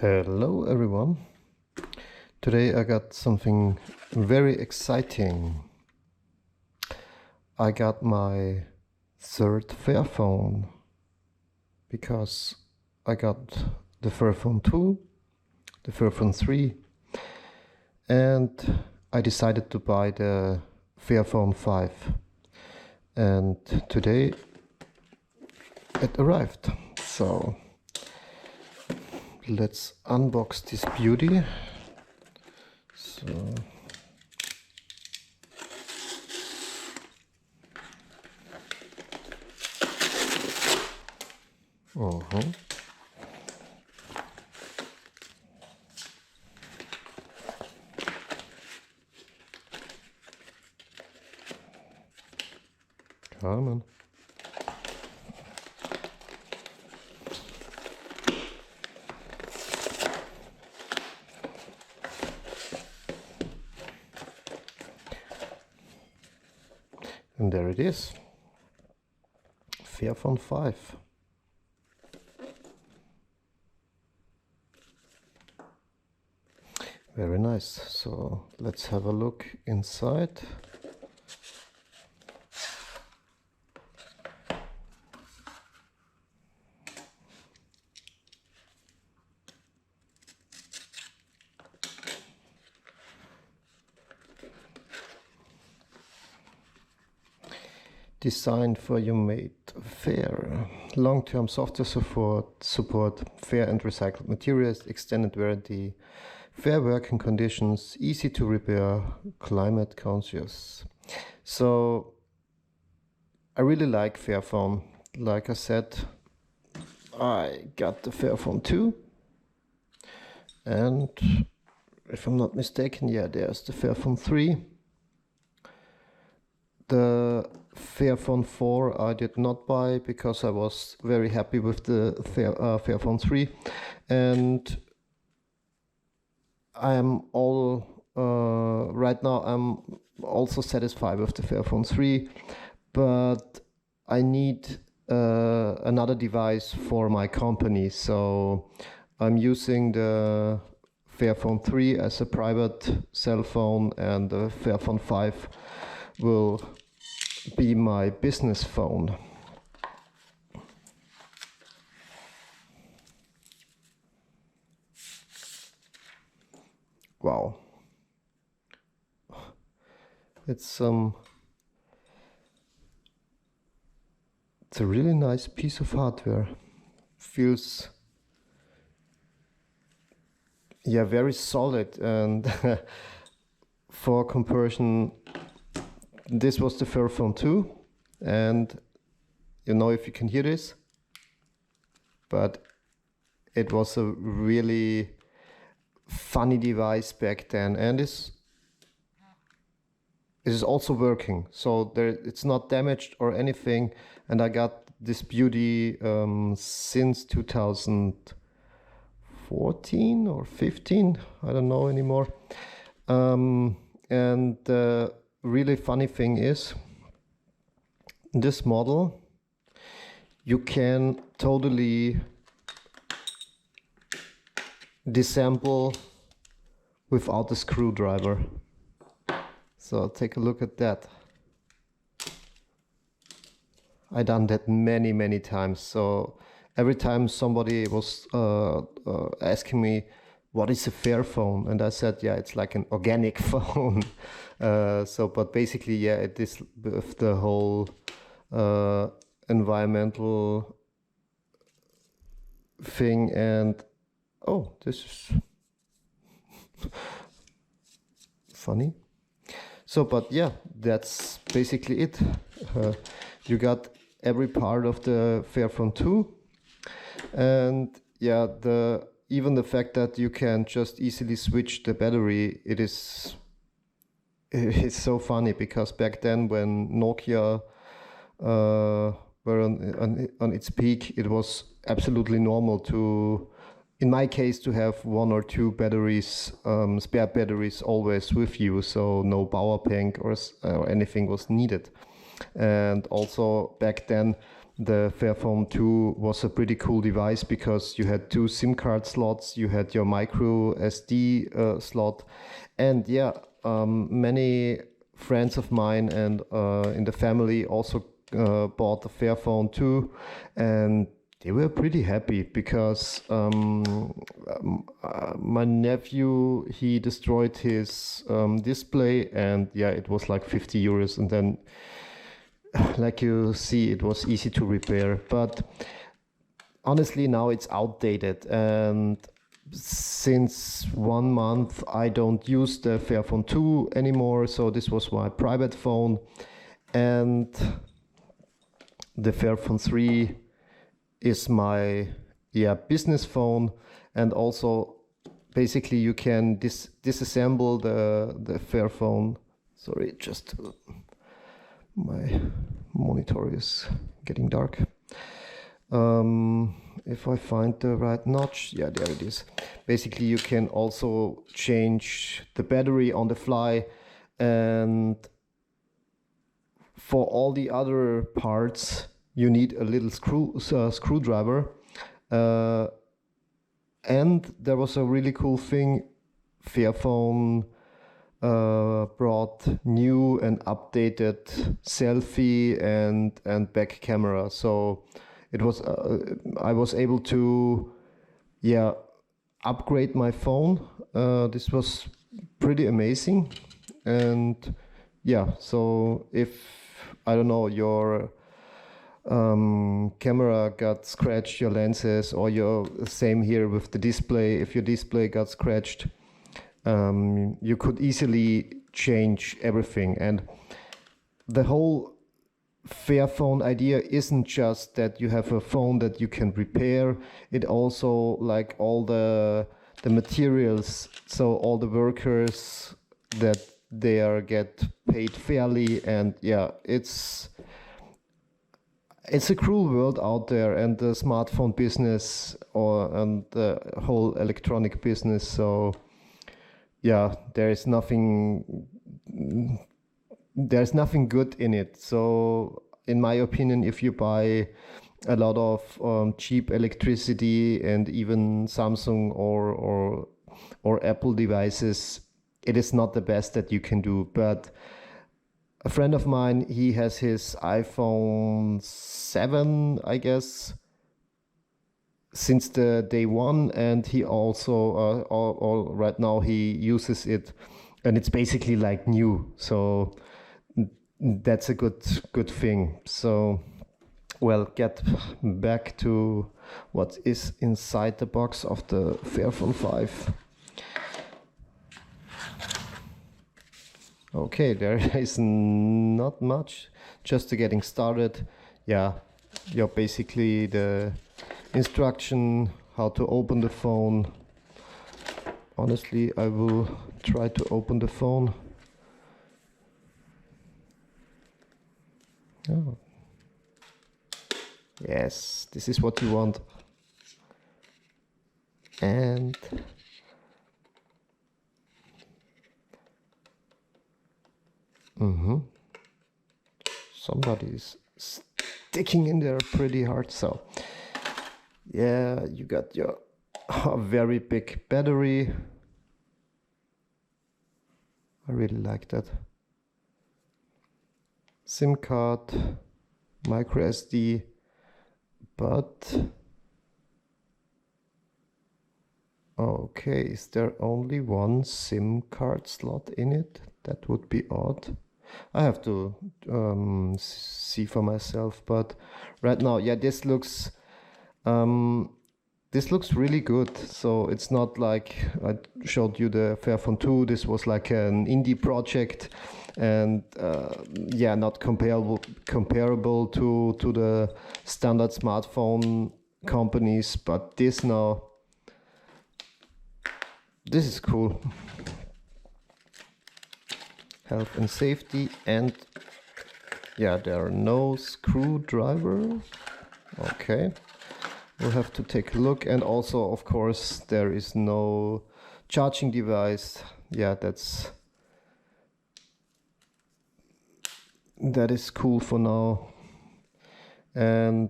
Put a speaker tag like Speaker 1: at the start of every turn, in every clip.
Speaker 1: Hello everyone. Today I got something very exciting. I got my third Fairphone because I got the Fairphone 2, the Fairphone 3, and I decided to buy the Fairphone 5. And today it arrived. So let's unbox this beauty. So come on. And there it is, Fairphone 5. Very nice. So let's have a look inside. Designed for your mate, fair. Long-term software support, fair and recycled materials, extended warranty, fair working conditions, easy to repair, climate conscious. So I really like Fairphone. Like I said, I got the Fairphone 2, and if I'm not mistaken, yeah, there's the Fairphone 3. The Fairphone 4 I did not buy because I was very happy with the Fairphone 3, and I am right now I'm also satisfied with the Fairphone 3, but I need another device for my company, so I'm using the Fairphone 3 as a private cell phone, and the Fairphone 5 will be my business phone. Wow. It's a really nice piece of hardware. Feels, yeah, very solid, and for comparison, this was the Fairphone 2, and you know if you can hear this, but it was a really funny device back then, and it is also working, so it's not damaged or anything. And I got this beauty since 2014 or 15, I don't know anymore. And the really funny thing is, this model you can totally disassemble without a screwdriver. So take a look at that. I done that many times. So every time somebody was asking me, what is a Fairphone? And I said, yeah, it's like an organic phone. But basically, yeah, it is with the whole environmental thing. And oh, this is funny. So, but yeah, that's basically it. You got every part of the Fairphone 2, and yeah, even the fact that you can just easily switch the battery, it is so funny, because back then when Nokia were on its peak, it was absolutely normal to, in my case, to have one or two batteries, spare batteries always with you, so no power bank or anything was needed. And also back then the Fairphone 2 was a pretty cool device because you had 2 SIM card slots, you had your micro SD slot, and yeah, many friends of mine and in the family also bought the Fairphone 2, and they were pretty happy because my nephew, he destroyed his display, and yeah, it was like 50 euros, and then like you see, it was easy to repair. But honestly, now it's outdated, and since 1 month I don't use the Fairphone 2 anymore, so this was my private phone, and the Fairphone 3 is my business phone. And also basically you can disassemble the Fairphone. Sorry, just my monitor is getting dark. If I find the right notch, yeah, there it is. Basically you can also change the battery on the fly, and for all the other parts you need a little screwdriver. And there was a really cool thing. Fairphone brought new and updated selfie and back camera, so it was I was able to upgrade my phone. This was pretty amazing. And yeah, so if I don't know, your camera got scratched, your lenses, or your same here with the display, if your display got scratched, you could easily change everything. And the whole Fairphone idea isn't just that you have a phone that you can repair, it also like all the materials, so all the workers, that they are get paid fairly. And yeah, it's a cruel world out there, and the smartphone business and the whole electronic business. So yeah, there's nothing good in it. So in my opinion, if you buy a lot of cheap electricity and even Samsung or Apple devices, it is not the best that you can do. But a friend of mine, he has his iPhone 7, I guess, since the day one, and he also right now he uses it, and it's basically like new. So that's a good thing. So, well, get back to what is inside the box of the Fairphone 5. Okay, there is not much, just to getting started. Yeah, you're basically the instruction how to open the phone. Honestly, I will try to open the phone. Oh. Yes, this is what you want. And somebody is sticking in there pretty hard. So yeah, you got your very big battery. I really like that. SIM card, micro SD, but okay, is there only one SIM card slot in it? That would be odd. I have to see for myself, but right now, yeah, this looks really good. So it's not like I showed you the Fairphone 2. This was like an indie project, and yeah, not comparable to the standard smartphone companies. But this now, this is cool. Health and safety, and yeah, there are no screwdriver. Okay, we'll have to take a look. And also, of course, there is no charging device. Yeah, that is cool for now. and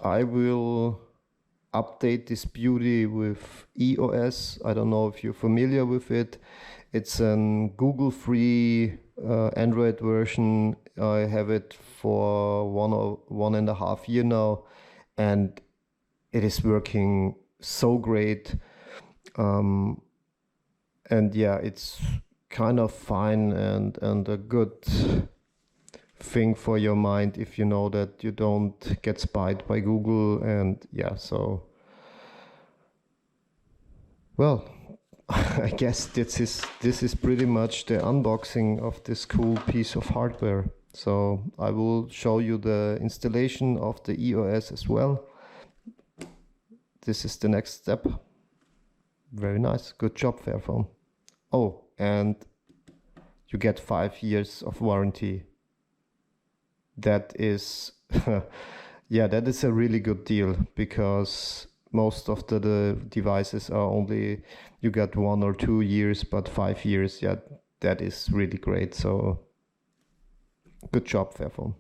Speaker 1: I will update this beauty with EOS. I don't know if you're familiar with it. It's an Google free Android version. I have it for 1.5 years now, and it is working so great. And yeah, it's kind of fine and a good thing for your mind if you know that you don't get spied by Google. And yeah, so well, I guess this is pretty much the unboxing of this cool piece of hardware. So I will show you the installation of the EOS as well. This is the next step. Very nice. Good job, Fairphone. Oh, and you get 5 years of warranty. That is, yeah, that is a really good deal, because most of the devices are only, you get 1 or 2 years, but 5 years, yeah, that is really great. So good job, Fairphone.